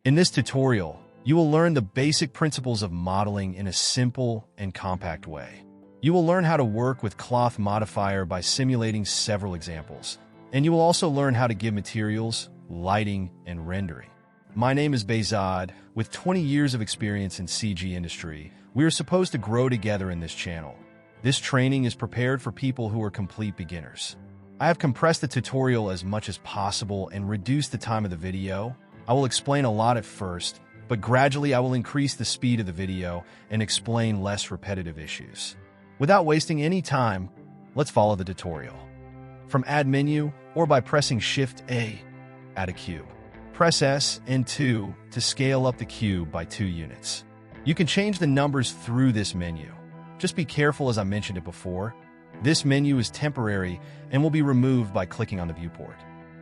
In this tutorial, you will learn the basic principles of modeling in a simple and compact way. You will learn how to work with cloth modifier by simulating several examples, and you will also learn how to give materials, lighting, and rendering. My name is Behzad. With 20 years of experience in CG industry, we are supposed to grow together in this channel. This training is prepared for people who are complete beginners. I have compressed the tutorial as much as possible and reduced the time of the video. I will explain a lot at first, but gradually I will increase the speed of the video and explain less repetitive issues. Without wasting any time, let's follow the tutorial. From Add Menu, or by pressing Shift-A, add a cube. Press S and 2 to scale up the cube by 2 units. You can change the numbers through this menu. Just be careful, as I mentioned it before. This menu is temporary and will be removed by clicking on the viewport.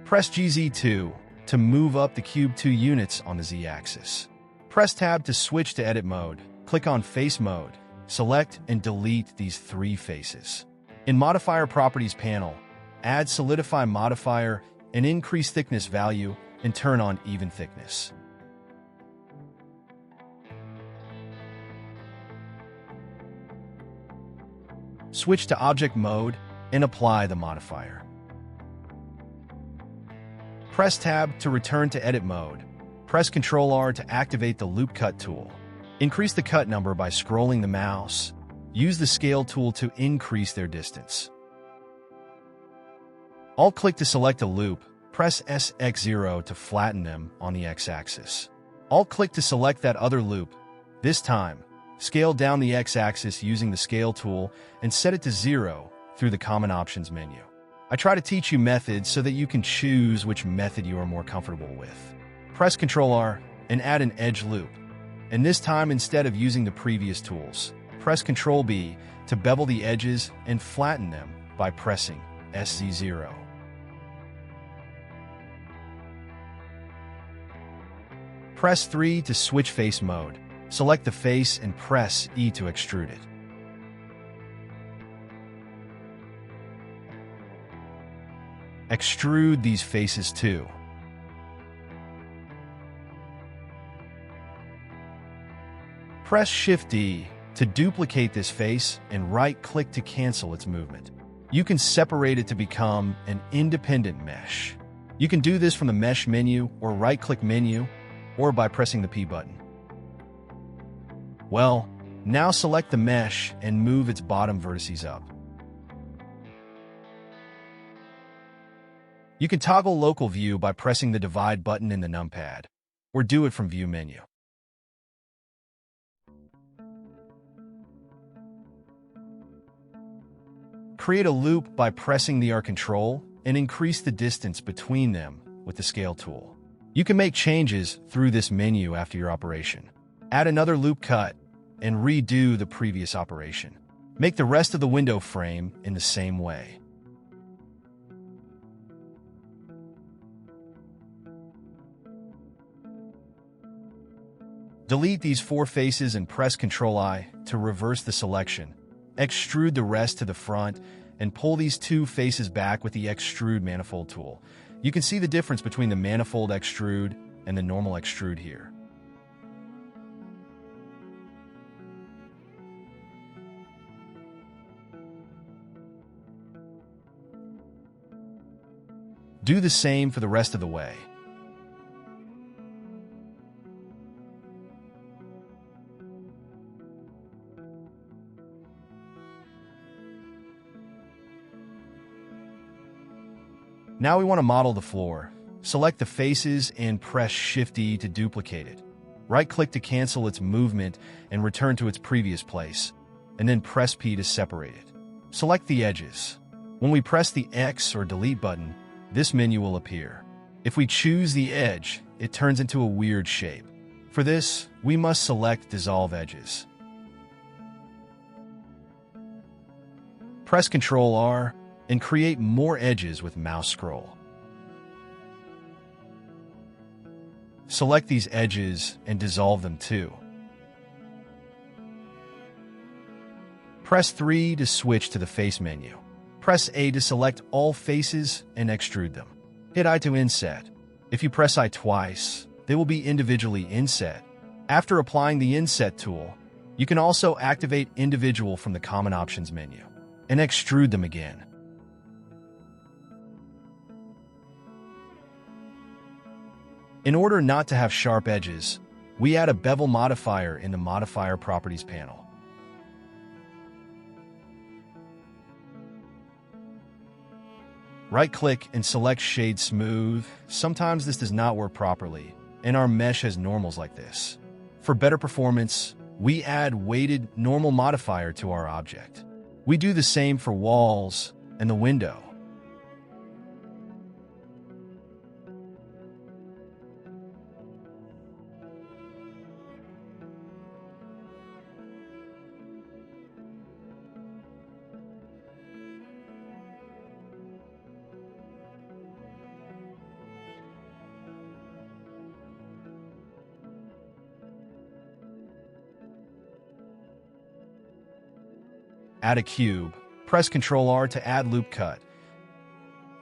Press GZ2 to move up the cube 2 units on the Z-axis. Press Tab to switch to edit mode. Click on Face Mode. Select and delete these 3 faces. In Modifier Properties panel, add Solidify Modifier and increase thickness value and turn on Even Thickness. Switch to Object Mode and apply the modifier. Press Tab to return to Edit Mode. Press Ctrl-R to activate the Loop Cut tool. Increase the cut number by scrolling the mouse. Use the Scale tool to increase their distance. Alt-click to select a loop. Press SX0 to flatten them on the X-axis. Alt-click to select that other loop. This time, scale down the X-axis using the Scale tool and set it to 0 through the Common Options menu. I try to teach you methods so that you can choose which method you are more comfortable with. Press Ctrl-R and add an edge loop. And this time, instead of using the previous tools, press Ctrl-B to bevel the edges and flatten them by pressing SZ0. Press 3 to switch face mode. Select the face and press E to extrude it. Extrude these faces too. Press Shift-D to duplicate this face and right-click to cancel its movement. You can separate it to become an independent mesh. You can do this from the Mesh menu or right-click menu, or by pressing the P button. Well, now select the mesh and move its bottom vertices up. You can toggle local view by pressing the Divide button in the numpad, or do it from View menu. Create a loop by pressing the R control and increase the distance between them with the Scale tool. You can make changes through this menu after your operation. Add another loop cut and redo the previous operation. Make the rest of the window frame in the same way. Delete these 4 faces and press Ctrl-I to reverse the selection. Extrude the rest to the front and pull these 2 faces back with the Extrude Manifold tool. You can see the difference between the Manifold Extrude and the normal Extrude here. Do the same for the rest of the way. Now we want to model the floor. Select the faces and press Shift-E to duplicate it. Right-click to cancel its movement and return to its previous place, and then press P to separate it. Select the edges. When we press the X or Delete button, this menu will appear. If we choose the edge, it turns into a weird shape. For this, we must select Dissolve Edges. Press Ctrl-R and create more edges with mouse scroll. Select these edges and dissolve them too. Press 3 to switch to the Face menu. Press A to select all faces and extrude them. Hit I to inset. If you press I twice, they will be individually inset. After applying the Inset tool, you can also activate Individual from the Common Options menu and extrude them again. In order not to have sharp edges, we add a bevel modifier in the Modifier Properties panel. Right-click and select Shade Smooth. Sometimes this does not work properly, and our mesh has normals like this. For better performance, we add Weighted Normal modifier to our object. We do the same for walls and the window. Add a cube. Press Ctrl-R to add loop cut.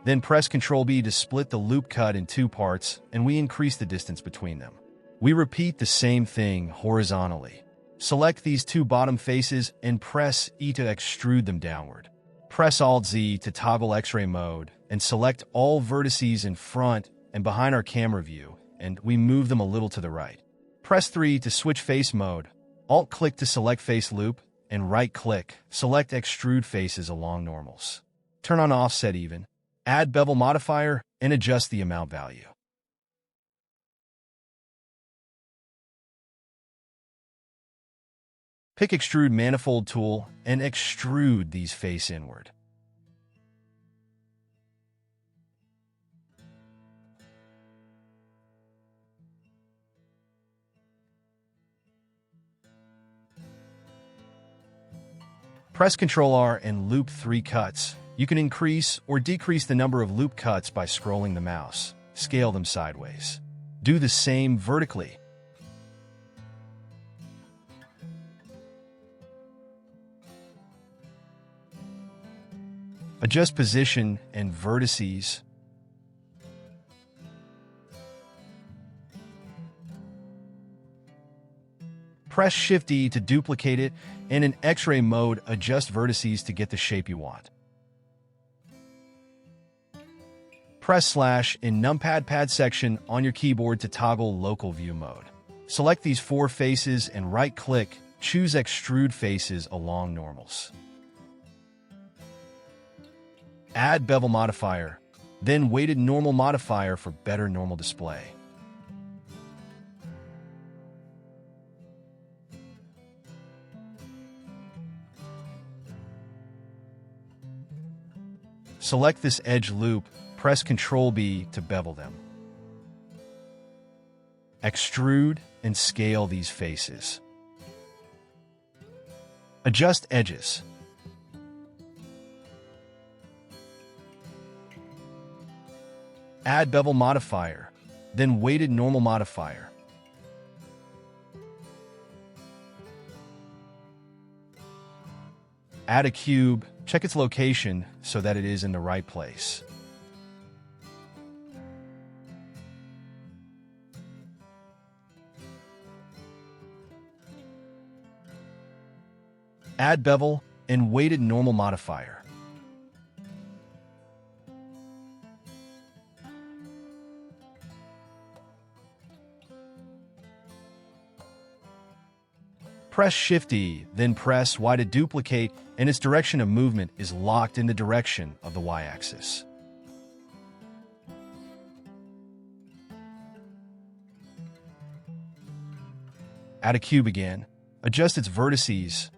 Then press Ctrl-B to split the loop cut in two parts, and we increase the distance between them. We repeat the same thing horizontally. Select these two bottom faces and press E to extrude them downward. Press Alt-Z to toggle X-ray mode and select all vertices in front and behind our camera view, and we move them a little to the right. Press 3 to switch face mode. Alt-click to select face loop, and right-click, select Extrude Faces along normals. Turn on Offset Even, add Bevel modifier, and adjust the amount value. Pick Extrude Manifold tool and extrude these face inward. Press Ctrl-R and loop 3 cuts. You can increase or decrease the number of loop cuts by scrolling the mouse. Scale them sideways. Do the same vertically. Adjust position and vertices. Press Shift-E to duplicate it, and in X-ray mode, adjust vertices to get the shape you want. Press slash in numpad pad section on your keyboard to toggle local view mode. Select these 4 faces and right-click, choose Extrude Faces along normals. Add Bevel modifier, then Weighted Normal modifier for better normal display. Select this edge loop, press Ctrl-B to bevel them. Extrude and scale these faces. Adjust edges. Add Bevel modifier, then Weighted Normal modifier. Add a cube, check its location so that it is in the right place. Add Bevel and Weighted Normal modifier. Press Shift-E, then press Y to duplicate, and its direction of movement is locked in the direction of the Y-axis. Add a cube again. Adjust its vertices.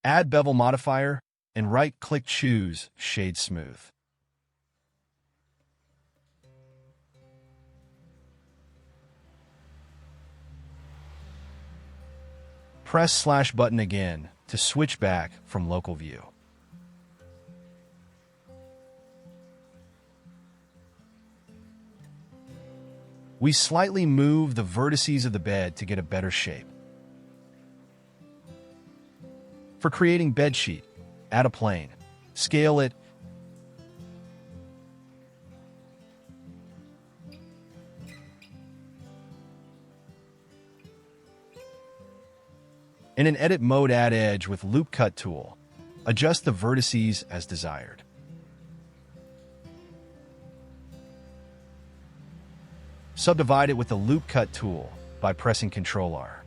Add Bevel modifier, and right-click choose Shade Smooth. Press slash button again to switch back from local view. We slightly move the vertices of the bed to get a better shape. For creating bed sheet, add a plane. Scale it. In an edit mode, add edge with loop cut tool. Adjust the vertices as desired. Subdivide it with the loop cut tool by pressing Ctrl R.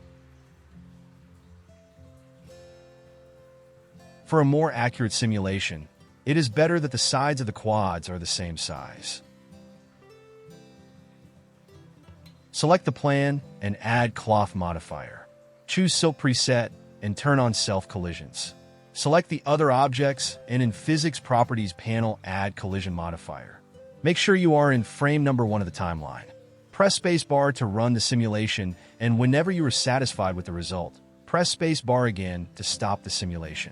For a more accurate simulation, it is better that the sides of the quads are the same size. Select the plan and add cloth modifier. Choose Silk Preset and turn on Self Collisions. Select the other objects and in Physics Properties panel add Collision Modifier. Make sure you are in frame number 1 of the timeline. Press spacebar to run the simulation, and whenever you are satisfied with the result, press spacebar again to stop the simulation.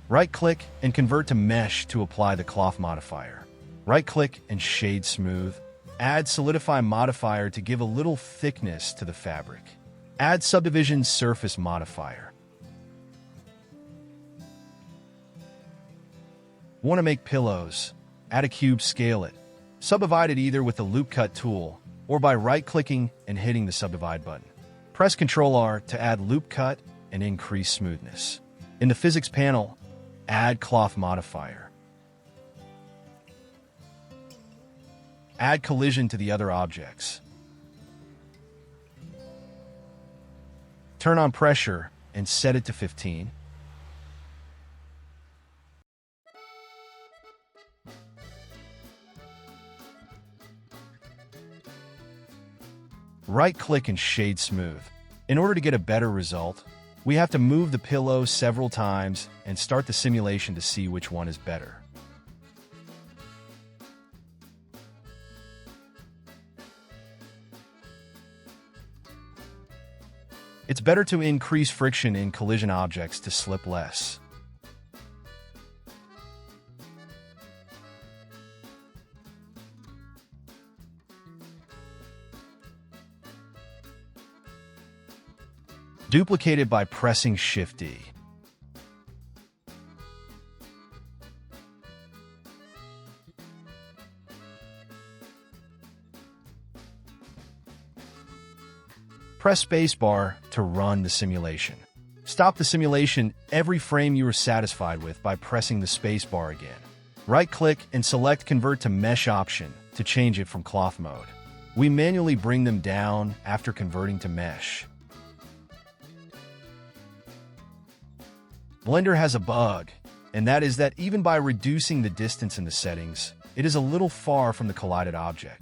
Right-click and convert to Mesh to apply the cloth modifier. Right-click and shade smooth. Add Solidify modifier to give a little thickness to the fabric. Add Subdivision Surface modifier. Want to make pillows? Add a cube, scale it. Subdivide it either with the loop cut tool or by right-clicking and hitting the subdivide button. Press Ctrl R to add loop cut and increase smoothness. In the Physics panel, add cloth modifier. Add collision to the other objects. Turn on pressure and set it to 15. Right-click and shade smooth. In order to get a better result, we have to move the pillow several times and start the simulation to see which one is better. It's better to increase friction in collision objects to slip less. Duplicate it by pressing Shift-D. Press spacebar to run the simulation. Stop the simulation every frame you are satisfied with by pressing the spacebar again. Right-click and select Convert to Mesh option to change it from cloth mode. We manually bring them down after converting to mesh. Blender has a bug, and that is that even by reducing the distance in the settings, it is a little far from the collided object.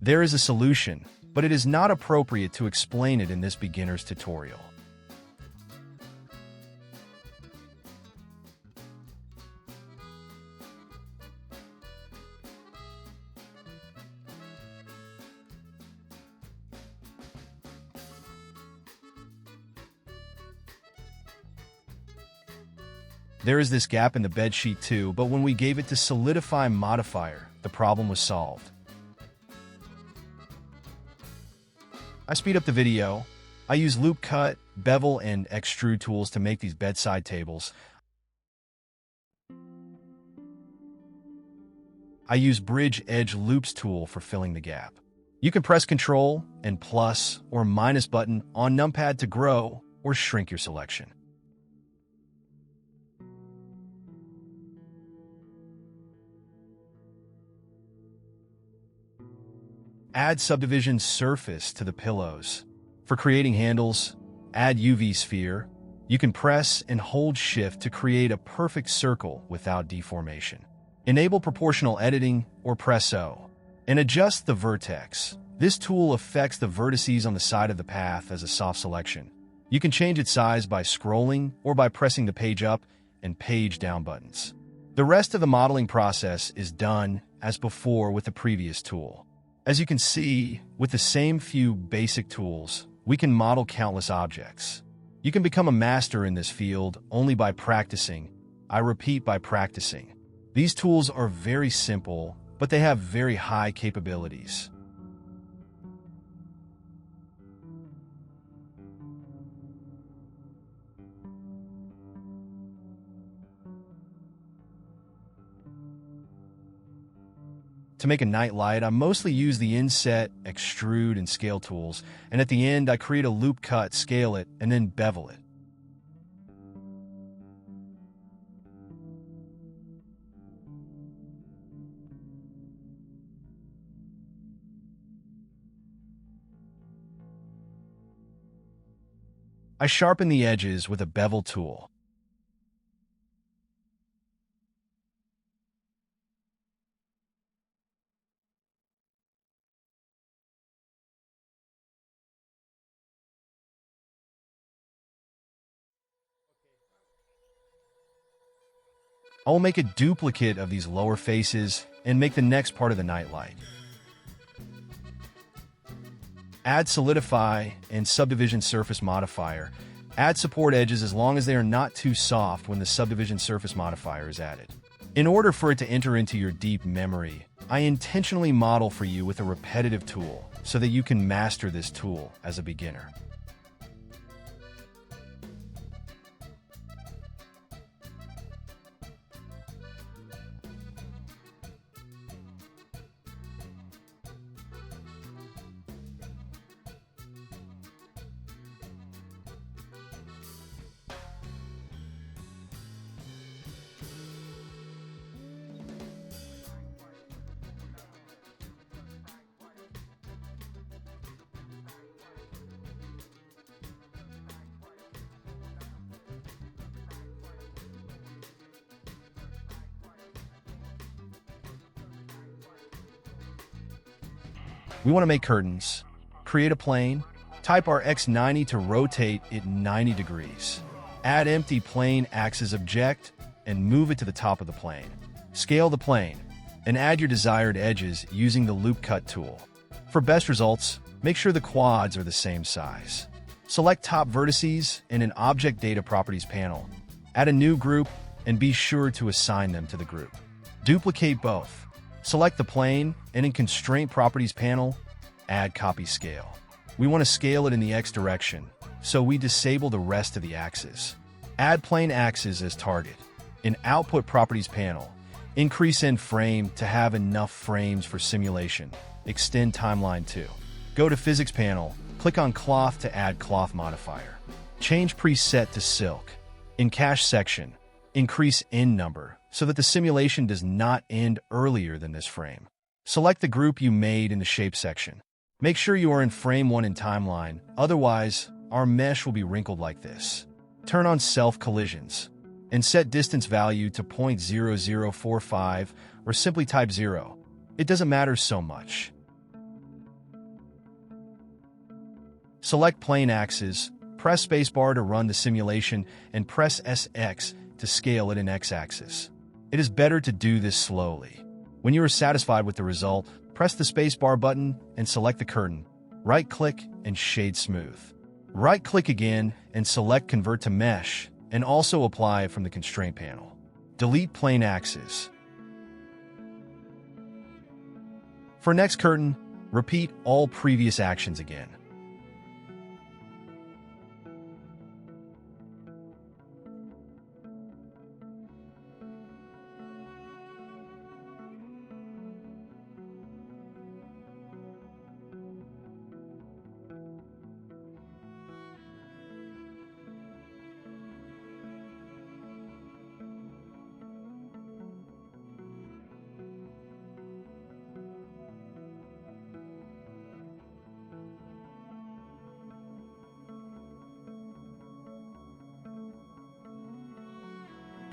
There is a solution, but it is not appropriate to explain it in this beginner's tutorial. There is this gap in the bedsheet too, but when we gave it to Solidify modifier, the problem was solved. I speed up the video. I use loop cut, bevel, and extrude tools to make these bedside tables. I use bridge edge loops tool for filling the gap. You can press Ctrl and plus or minus button on numpad to grow or shrink your selection. Add subdivision surface to the pillows. For creating handles, add UV sphere. You can press and hold Shift to create a perfect circle without deformation. Enable proportional editing or press O. And adjust the vertex. This tool affects the vertices on the side of the path as a soft selection. You can change its size by scrolling or by pressing the page up and page down buttons. The rest of the modeling process is done as before with the previous tool. As you can see, with the same few basic tools, we can model countless objects. You can become a master in this field only by practicing. I repeat, by practicing. These tools are very simple, but they have very high capabilities. To make a night light, I mostly use the inset, extrude, and scale tools, and at the end I create a loop cut, scale it, and then bevel it. I sharpen the edges with a bevel tool. I will make a duplicate of these lower faces and make the next part of the nightlight. Add Solidify and Subdivision Surface Modifier. Add support edges as long as they are not too soft when the Subdivision Surface Modifier is added. In order for it to enter into your deep memory, I intentionally model for you with a repetitive tool so that you can master this tool as a beginner. We want to make curtains. Create a plane. Type our X90 to rotate it 90 degrees. Add empty plane axis object and move it to the top of the plane. Scale the plane and add your desired edges using the loop cut tool. For best results, make sure the quads are the same size. Select top vertices in an Object Data Properties panel. Add a new group and be sure to assign them to the group. Duplicate both. Select the plane, and in Constraint Properties panel, add Copy Scale. We want to scale it in the X direction, so we disable the rest of the axes. Add plane axis as target. In Output Properties panel, increase end frame to have enough frames for simulation. Extend timeline to. Go to Physics panel, click on Cloth to add Cloth modifier. Change preset to Silk. In Cache section, increase end number so that the simulation does not end earlier than this frame. Select the group you made in the Shape section. Make sure you are in frame 1 in timeline, otherwise our mesh will be wrinkled like this. Turn on Self Collisions and set distance value to 0.0045 or simply type 0. It doesn't matter so much. Select plane axis, press spacebar to run the simulation, and press SX to scale it in X-axis. It is better to do this slowly. When you are satisfied with the result, press the spacebar button and select the curtain. Right-click and Shade Smooth. Right-click again and select Convert to Mesh, and also apply it from the Constraint panel. Delete plane axis. For next curtain, repeat all previous actions again.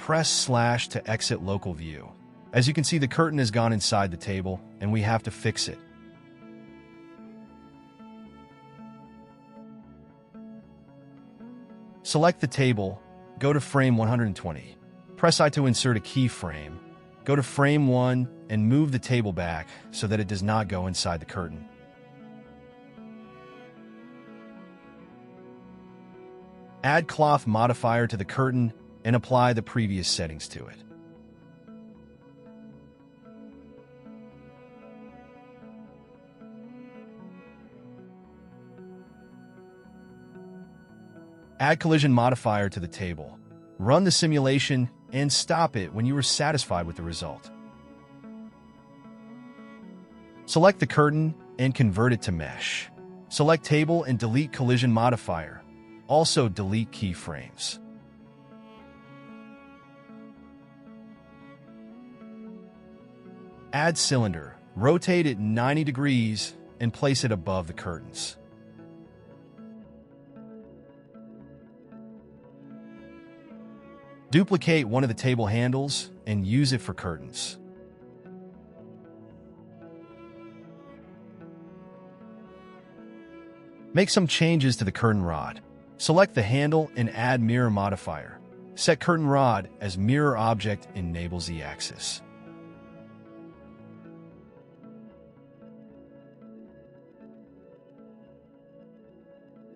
Press slash to exit local view. As you can see, the curtain has gone inside the table, and we have to fix it. Select the table, go to frame 120. Press I to insert a keyframe. Go to frame 1 and move the table back so that it does not go inside the curtain. Add cloth modifier to the curtain and apply the previous settings to it. Add collision modifier to the table. Run the simulation and stop it when you are satisfied with the result. Select the curtain and convert it to mesh. Select table and delete collision modifier. Also delete keyframes. Add cylinder. Rotate it 90 degrees and place it above the curtains. Duplicate one of the table handles and use it for curtains. Make some changes to the curtain rod. Select the handle and add mirror modifier. Set curtain rod as mirror object enable Z-axis.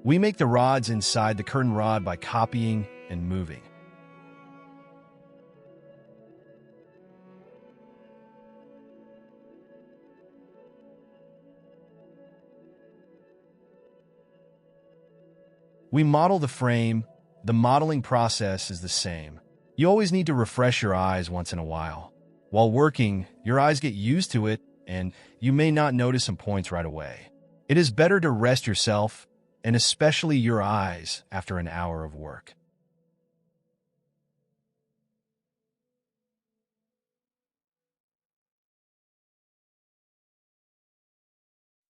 We make the rods inside the curtain rod by copying and moving. We model the frame. The modeling process is the same. You always need to refresh your eyes once in a while. While working, your eyes get used to it, and you may not notice some points right away. It is better to rest yourself, and especially your eyes, after an hour of work.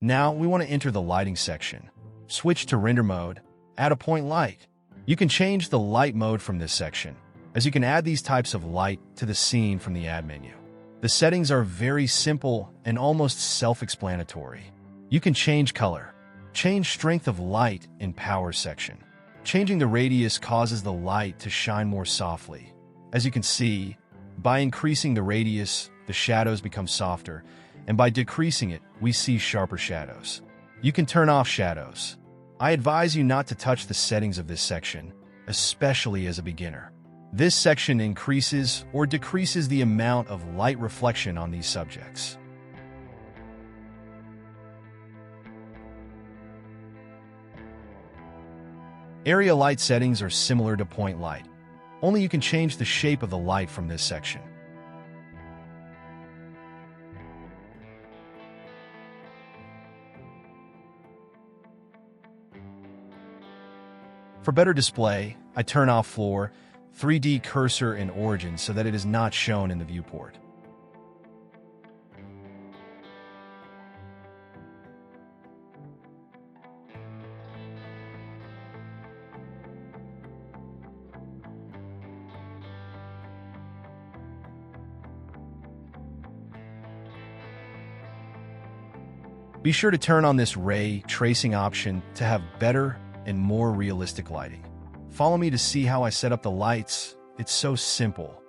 Now we want to enter the lighting section. Switch to render mode. Add a point light. You can change the light mode from this section, as you can add these types of light to the scene from the add menu. The settings are very simple and almost self-explanatory. You can change color. Change strength of light in power section. Changing the radius causes the light to shine more softly. As you can see, by increasing the radius, the shadows become softer, and by decreasing it, we see sharper shadows. You can turn off shadows. I advise you not to touch the settings of this section, especially as a beginner. This section increases or decreases the amount of light reflection on these subjects. Area light settings are similar to point light, only you can change the shape of the light from this section. For better display, I turn off floor, 3D cursor, and origin so that it is not shown in the viewport. Be sure to turn on this ray tracing option to have better and more realistic lighting. Follow me to see how I set up the lights. It's so simple.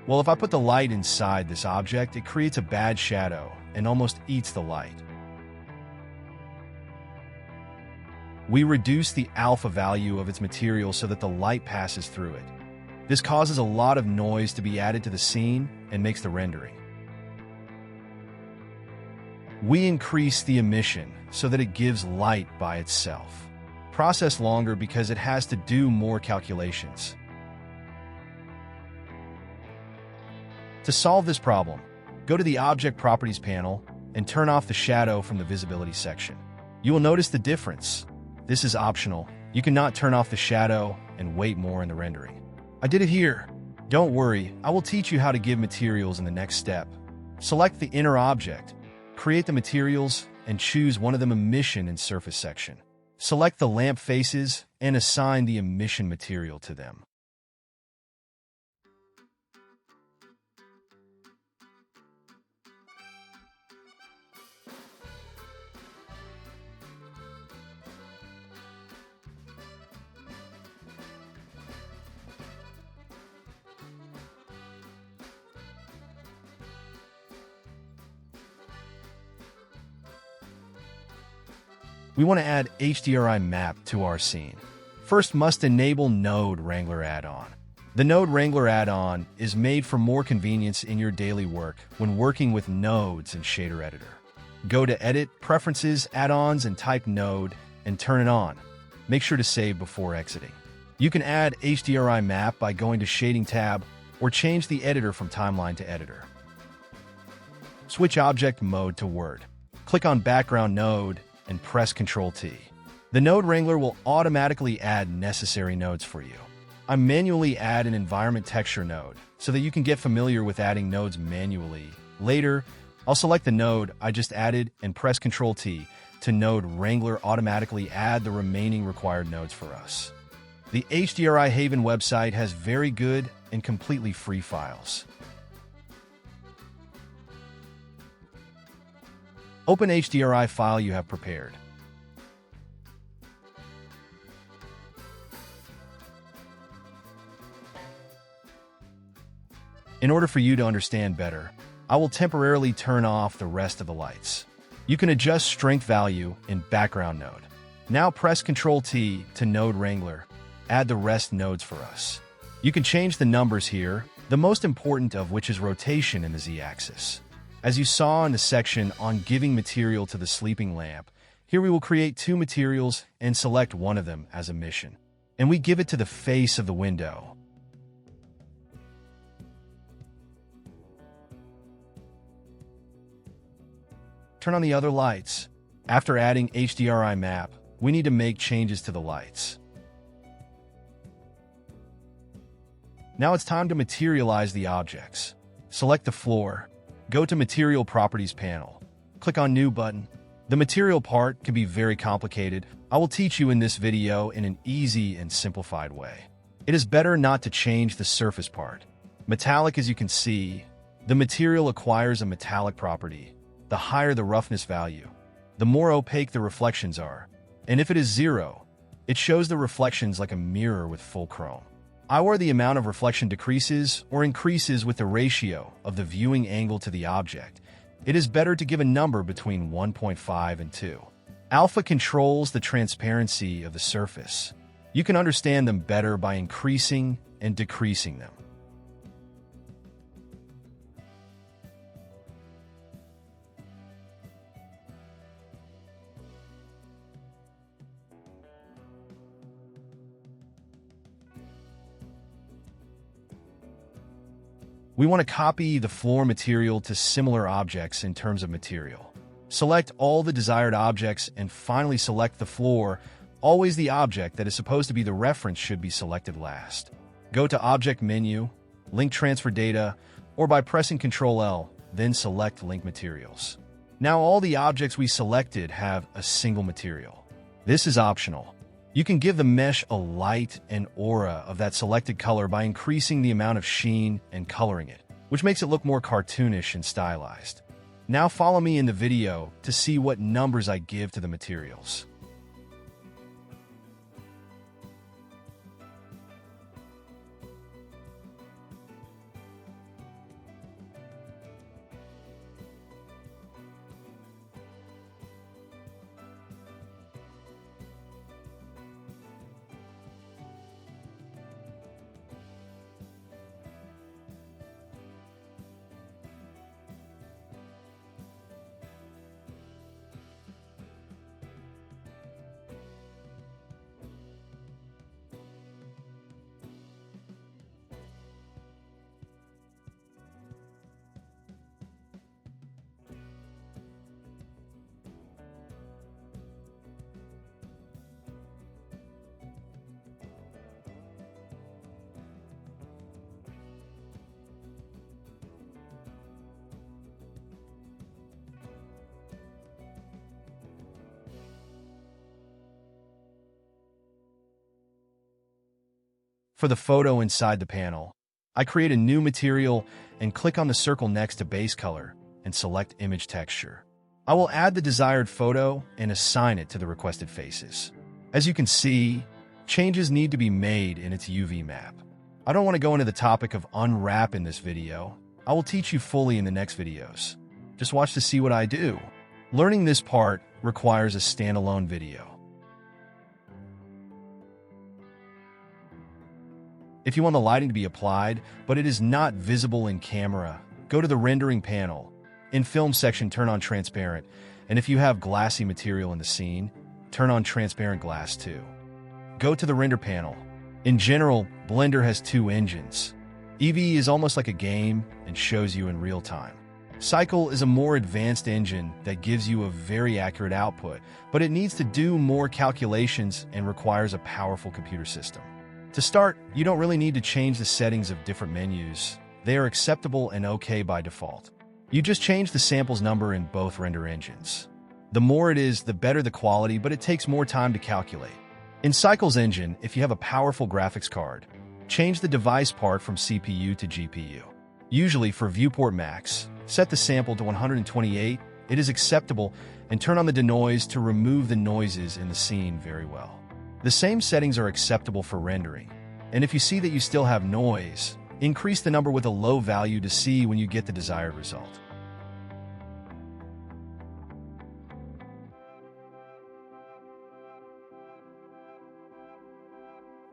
Well, if I put the light inside this object, it creates a bad shadow and almost eats the light. We reduce the alpha value of its material so that the light passes through it. This causes a lot of noise to be added to the scene and makes the rendering. We increase the emission so that it gives light by itself. Process longer because it has to do more calculations. To solve this problem, go to the Object Properties panel and turn off the shadow from the Visibility section. You will notice the difference. This is optional. You cannot turn off the shadow and wait more in the rendering. I did it here. Don't worry, I will teach you how to give materials in the next step. Select the inner object, create the materials, and choose one of them emission and surface section. Select the lamp faces and assign the emission material to them. We want to add HDRI Map to our scene. First, must enable Node Wrangler add-on. The Node Wrangler add-on is made for more convenience in your daily work when working with nodes and Shader Editor. Go to Edit, Preferences, Add-ons, and type Node and turn it on. Make sure to save before exiting. You can add HDRI Map by going to Shading tab or change the editor from Timeline to Editor. Switch object mode to Word. Click on Background Node and press Ctrl-T. The Node Wrangler will automatically add necessary nodes for you. I manually add an environment texture node so that you can get familiar with adding nodes manually. Later, I'll select the node I just added and press Ctrl-T to Node Wrangler automatically add the remaining required nodes for us. The HDRI Haven website has very good and completely free files. Open HDRI file you have prepared. In order for you to understand better, I will temporarily turn off the rest of the lights. You can adjust strength value in Background Node. Now press Ctrl-T to Node Wrangler. Add the rest nodes for us. You can change the numbers here, the most important of which is rotation in the Z-axis. As you saw in the section on giving material to the sleeping lamp, here we will create two materials and select one of them as emission. And we give it to the face of the window. Turn on the other lights. After adding HDRI Map, we need to make changes to the lights. Now it's time to materialize the objects. Select the floor. Go to Material Properties panel. Click on New button. The material part can be very complicated. I will teach you in this video in an easy and simplified way. It is better not to change the surface part. Metallic, as you can see, the material acquires a metallic property. The higher the roughness value, the more opaque the reflections are. And if it is 0, it shows the reflections like a mirror with full chrome. Where the amount of reflection decreases or increases with the ratio of the viewing angle to the object, it is better to give a number between 1.5 and 2. Alpha controls the transparency of the surface. You can understand them better by increasing and decreasing them. We want to copy the floor material to similar objects in terms of material. Select all the desired objects and finally select the floor. Always the object that is supposed to be the reference should be selected last. Go to Object menu, Link Transfer Data, or by pressing Ctrl-L, then select Link Materials. Now all the objects we selected have a single material. This is optional. You can give the mesh a light and aura of that selected color by increasing the amount of sheen and coloring it, which makes it look more cartoonish and stylized. Now follow me in the video to see what numbers I give to the materials. For the photo inside the panel, I create a new material and click on the circle next to base color and select image texture. I will add the desired photo and assign it to the requested faces. As you can see, changes need to be made in its UV map. I don't want to go into the topic of unwrap in this video. I will teach you fully in the next videos. Just watch to see what I do. Learning this part requires a standalone video. If you want the lighting to be applied, but it is not visible in camera, go to the rendering panel. In film section, turn on transparent, and if you have glassy material in the scene, turn on transparent glass too. Go to the render panel. In general, Blender has two engines. Eevee is almost like a game and shows you in real time. Cycle is a more advanced engine that gives you a very accurate output, but it needs to do more calculations and requires a powerful computer system. To start, you don't really need to change the settings of different menus. They are acceptable and okay by default. You just change the samples number in both render engines. The more it is, the better the quality, but it takes more time to calculate. In Cycle's engine, if you have a powerful graphics card, change the device part from CPU to GPU. Usually for viewport max, set the sample to 128, it is acceptable, and turn on the denoise to remove the noises in the scene very well. The same settings are acceptable for rendering, and if you see that you still have noise, increase the number with a low value to see when you get the desired result.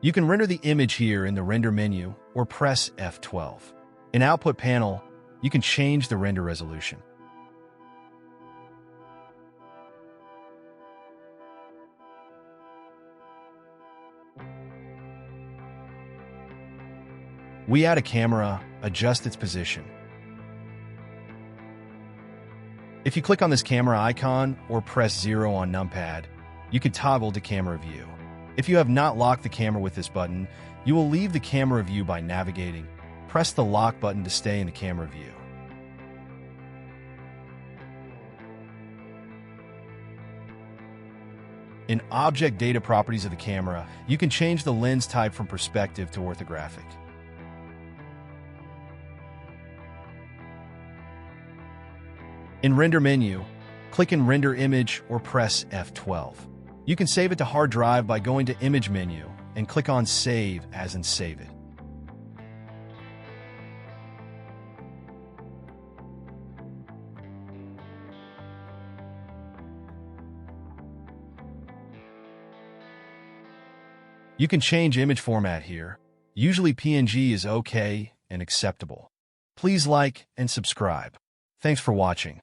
You can render the image here in the render menu or press F12. In Output panel, you can change the render resolution. We add a camera, adjust its position. If you click on this camera icon or press 0 on numpad, you can toggle to camera view. If you have not locked the camera with this button, you will leave the camera view by navigating. Press the lock button to stay in the camera view. In Object Data Properties of the camera, you can change the lens type from perspective to orthographic. In Render menu, click in Render Image or press F12. You can save it to hard drive by going to Image menu and click on Save as in Save it. You can change image format here. Usually PNG is okay and acceptable. Please like and subscribe. Thanks for watching.